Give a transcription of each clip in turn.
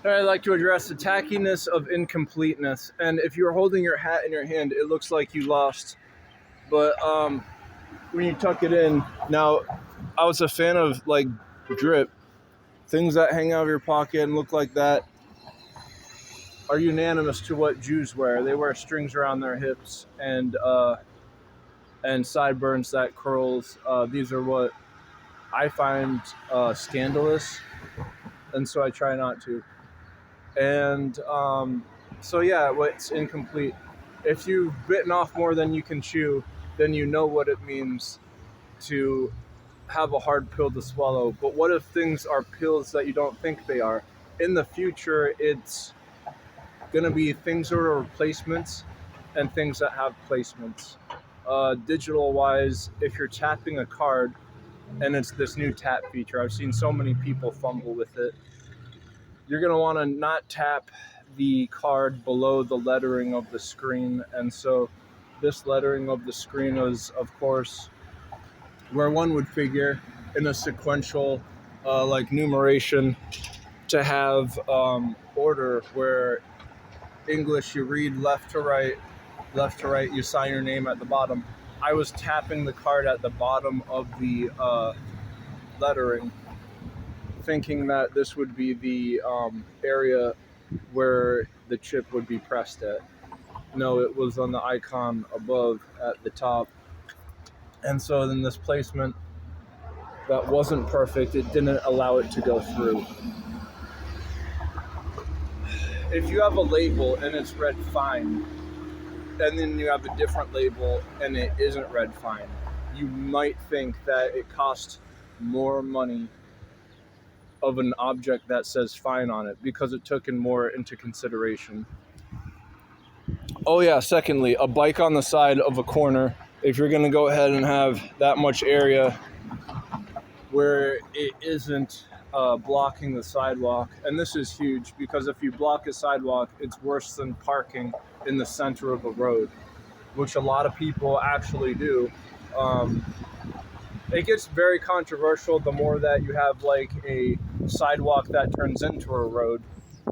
I'd like to address the tackiness of incompleteness. And if you're holding your hat in your hand, it looks like you lost. But when you tuck it in, now I was a fan of like drip, things that hang out of your pocket and look like that are unanimous to what Jews wear. They wear strings around their hips and sideburns that curls. These are what I find scandalous, and so I try not to. And so yeah, what's incomplete? If you've bitten off more than you can chew, then you know what it means to have a hard pill to swallow. But what if things are pills that you don't think they are? In the future, it's going to be things that are replacements and things that have placements. Digital wise, if you're tapping a card and it's this new tap feature, I've seen so many people fumble with it. You're going to want to not tap the card below the lettering of the screen. And so this lettering of the screen is, of course, where one would figure in a sequential like numeration to have order where English you read left to right, you sign your name at the bottom. I was tapping the card at the bottom of the lettering, thinking that this would be the area where the chip would be pressed at. No, it was on the icon above at the top. And so then this placement that wasn't perfect, it didn't allow it to go through. If you have a label and it's read fine, and then you have a different label and it isn't read fine, you might think that it costs more money of an object that says fine on it because it took in more into consideration. Oh yeah, secondly, a bike on the side of a corner, if you're going to go ahead and have that much area where it isn't blocking the sidewalk, and this is huge because if you block a sidewalk, it's worse than parking in the center of a road, which a lot of people actually do. It gets very controversial the more that you have like a sidewalk that turns into a road,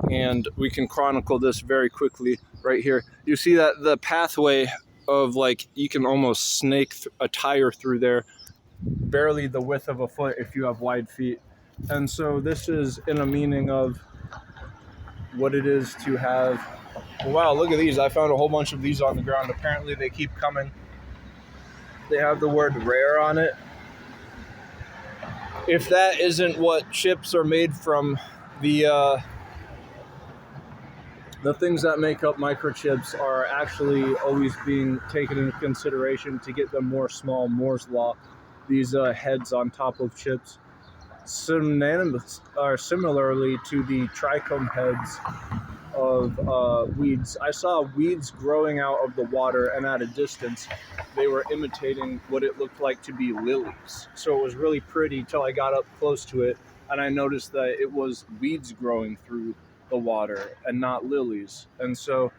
and we can chronicle this very quickly right here. You see that the pathway of like you can almost snake a tire through there, barely the width of a foot if you have wide feet. And so this is in a meaning of what it is to have. Wow, look at these. I found a whole bunch of these on the ground. Apparently they keep coming. They have the word rare on it. If that isn't what chips are made from, the things that make up microchips are actually always being taken into consideration to get them more small, Moore's law. These heads on top of chips, synonymous are similarly to the trichome heads of weeds. I saw weeds growing out of the water, and at a distance, they were imitating what it looked like to be lilies. So it was really pretty till I got up close to it, and I noticed that it was weeds growing through the water and not lilies. And so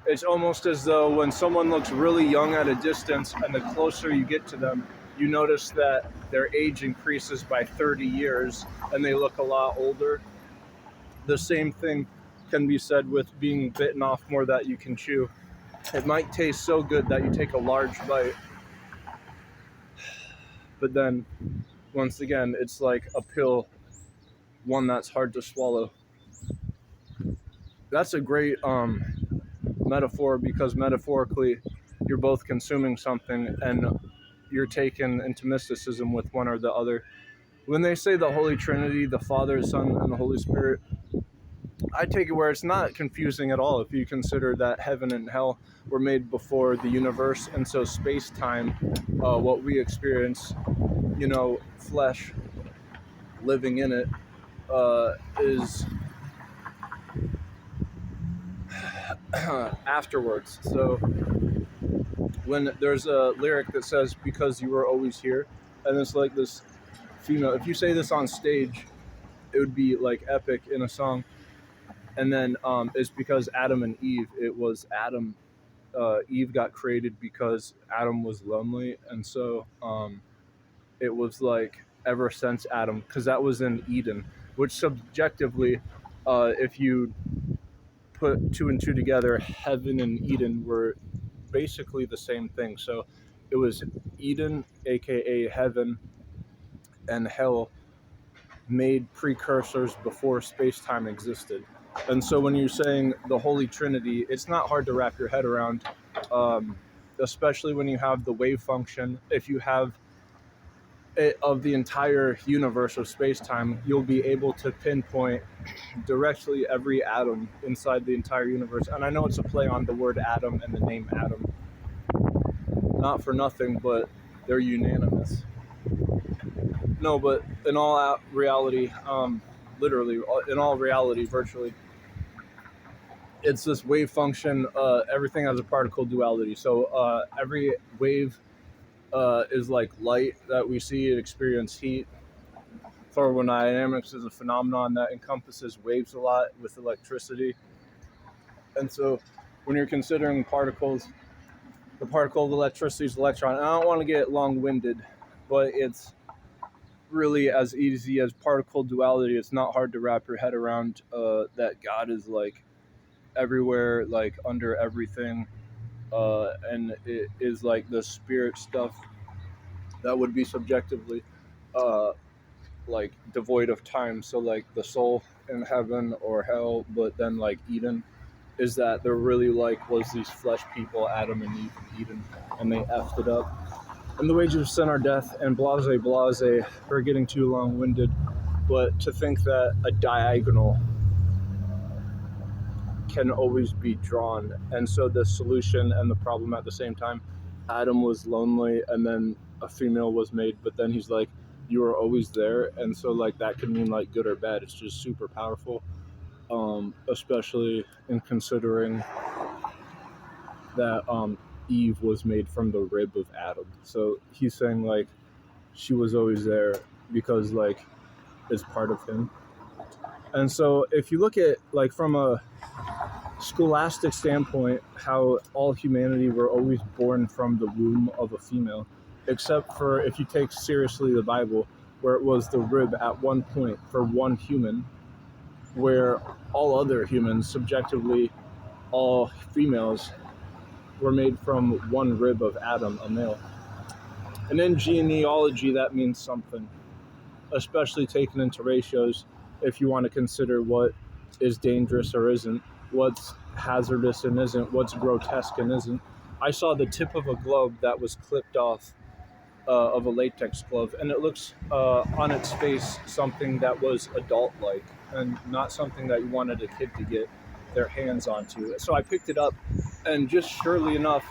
it's almost as though when someone looks really young at a distance, and the closer you get to them, you notice that their age increases by 30 years and they look a lot older. The same thing can be said with being bitten off more that you can chew. It might taste so good that you take a large bite, but then once again, it's like a pill, one that's hard to swallow. That's a great metaphor, because metaphorically you're both consuming something and you're taken into mysticism with one or the other. When they say the Holy Trinity, the Father, Son, and the Holy Spirit, I take it where it's not confusing at all if you consider that heaven and hell were made before the universe, and so space-time, what we experience, flesh living in it, is afterwards. So when there's a lyric that says, because you were always here, and it's like this female, if you say this on stage, it would be like epic in a song. And then it's because Adam and Eve, it was Adam, Eve got created because Adam was lonely. And so it was like ever since Adam, because that was in Eden, which subjectively if you put two and two together, heaven and Eden were basically the same thing. So it was Eden, aka heaven, and hell made precursors before space-time existed. And so when you're saying the Holy Trinity, it's not hard to wrap your head around, um, especially when you have the wave function. If you have it of the entire universe of space-time, you'll be able to pinpoint directly every atom inside the entire universe. And I know it's a play on the word atom and the name atom, not for nothing, but they're unanimous. No, but in all reality, literally, in all reality, virtually, it's this wave function. Everything has a particle duality. So every wave is like light that we see and experience heat. Thermodynamics is a phenomenon that encompasses waves a lot with electricity. And so when you're considering particles, the particle of electricity is electron. And I don't want to get long-winded, but it's really as easy as particle duality. It's not hard to wrap your head around that God is like everywhere, like under everything, and it is like the spirit stuff that would be subjectively like devoid of time. So like the soul in heaven or hell, but then like Eden is that there really like was these flesh people, Adam and Eve in Eden, and they effed it up. And the wages of sin are death, and blase blase. We're getting too long-winded, but to think that a diagonal can always be drawn, and so the solution and the problem at the same time. Adam was lonely, and then a female was made, but then he's like, you are always there, and so like that can mean like good or bad. It's just super powerful, especially in considering that Eve was made from the rib of Adam. So he's saying like she was always there because like it's part of him. And so if you look at like from a scholastic standpoint, how all humanity were always born from the womb of a female, except for if you take seriously the Bible, where it was the rib at one point for one human, where all other humans, subjectively all females, were made from one rib of Adam, a male. And in genealogy, that means something, especially taken into ratios if you want to consider what is dangerous or isn't, what's hazardous and isn't, what's grotesque and isn't. I saw the tip of a glove that was clipped off of a latex glove, and it looks on its face something that was adult-like and not something that you wanted a kid to get their hands onto. So I picked it up, and just surely enough,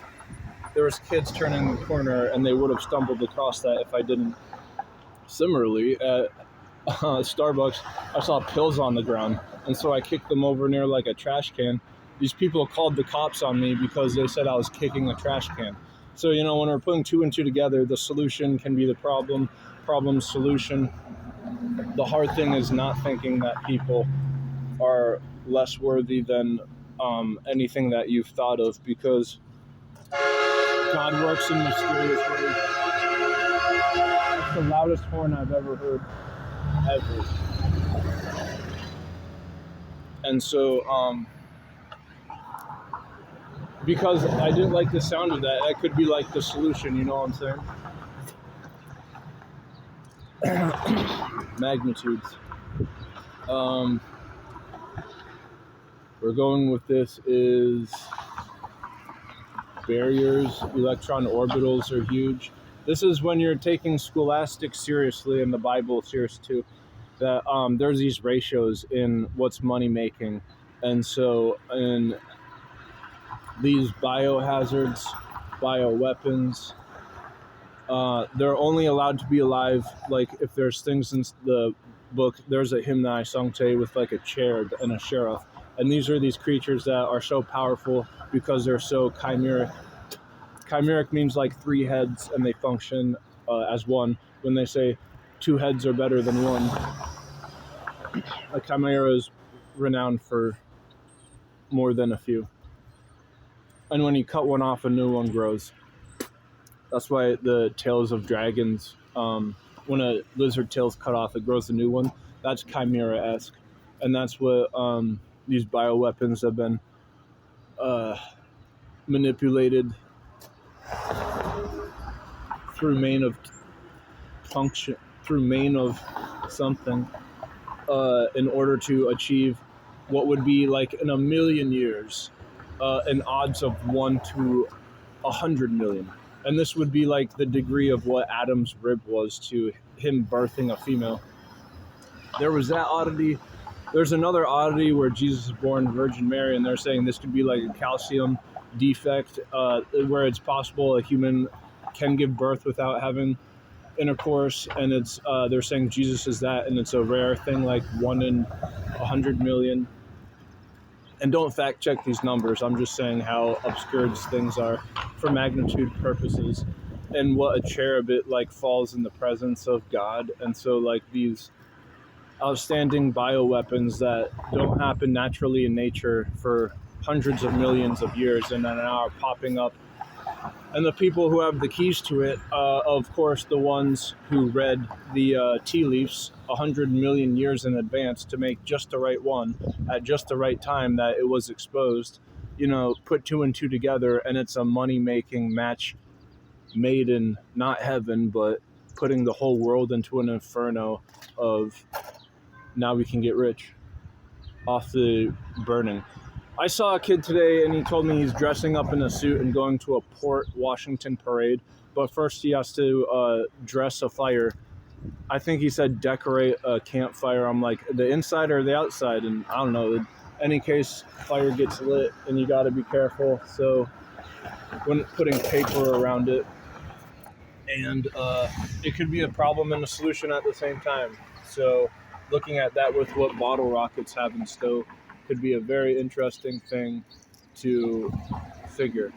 there was kids turning the corner, and they would have stumbled across that if I didn't. Similarly, at Starbucks, I saw pills on the ground, and so I kicked them over near like a trash can. These people called the cops on me because they said I was kicking a trash can. So, you know, when we're putting two and two together, the solution can be the problem, solution. The hard thing is not thinking that people are less worthy than anything that you've thought of, because God works in mysterious ways. That's the loudest horn I've ever heard, ever. And so, because I didn't like the sound of that, that could be like the solution, you know what I'm saying? Magnitudes. We're going with this is barriers. Electron orbitals are huge. This is when you're taking scholastic seriously and the Bible serious too, that there's these ratios in what's money making. And so in these biohazards, bioweapons, they're only allowed to be alive like if there's things in the book. There's a hymn that I sung today with like a cherub and a sheriff, and these are these creatures that are so powerful because they're so chimeric. Chimeric means like three heads and they function as one. When they say two heads are better than one, a chimera is renowned for more than a few. And when you cut one off, a new one grows. That's why the tails of dragons, when a lizard tail's cut off, it grows a new one. That's chimera-esque. and that's what these bioweapons have been manipulated through main of function, through main of something, in order to achieve what would be like in a million years, an odds of 1 to 100 million. And this would be like the degree of what Adam's rib was to him birthing a female. There was that oddity. There's another oddity where Jesus is born Virgin Mary, and they're saying this could be like a calcium defect, where it's possible a human can give birth without having intercourse, and it's they're saying Jesus is that, and it's a rare thing, like 1 in 100 million. And don't fact check these numbers. I'm just saying how obscure these things are for magnitude purposes, and what a cherub it like falls in the presence of God. And so like these outstanding bioweapons that don't happen naturally in nature for hundreds of millions of years, and then now are popping up. And the people who have the keys to it, of course, the ones who read the tea leaves 100 million years in advance to make just the right one at just the right time that it was exposed, put 2 and 2 together, and it's a money-making match made in not heaven, but putting the whole world into an inferno of now we can get rich off the burning. I saw a kid today, and he told me he's dressing up in a suit and going to a Port Washington parade, but first he has to dress a fire. I think he said decorate a campfire. I'm like, the inside or the outside? And I don't know. In any case, fire gets lit, and you got to be careful. So when putting paper around it, and it could be a problem and a solution at the same time. So looking at that with what bottle rockets have in stow could be a very interesting thing to figure.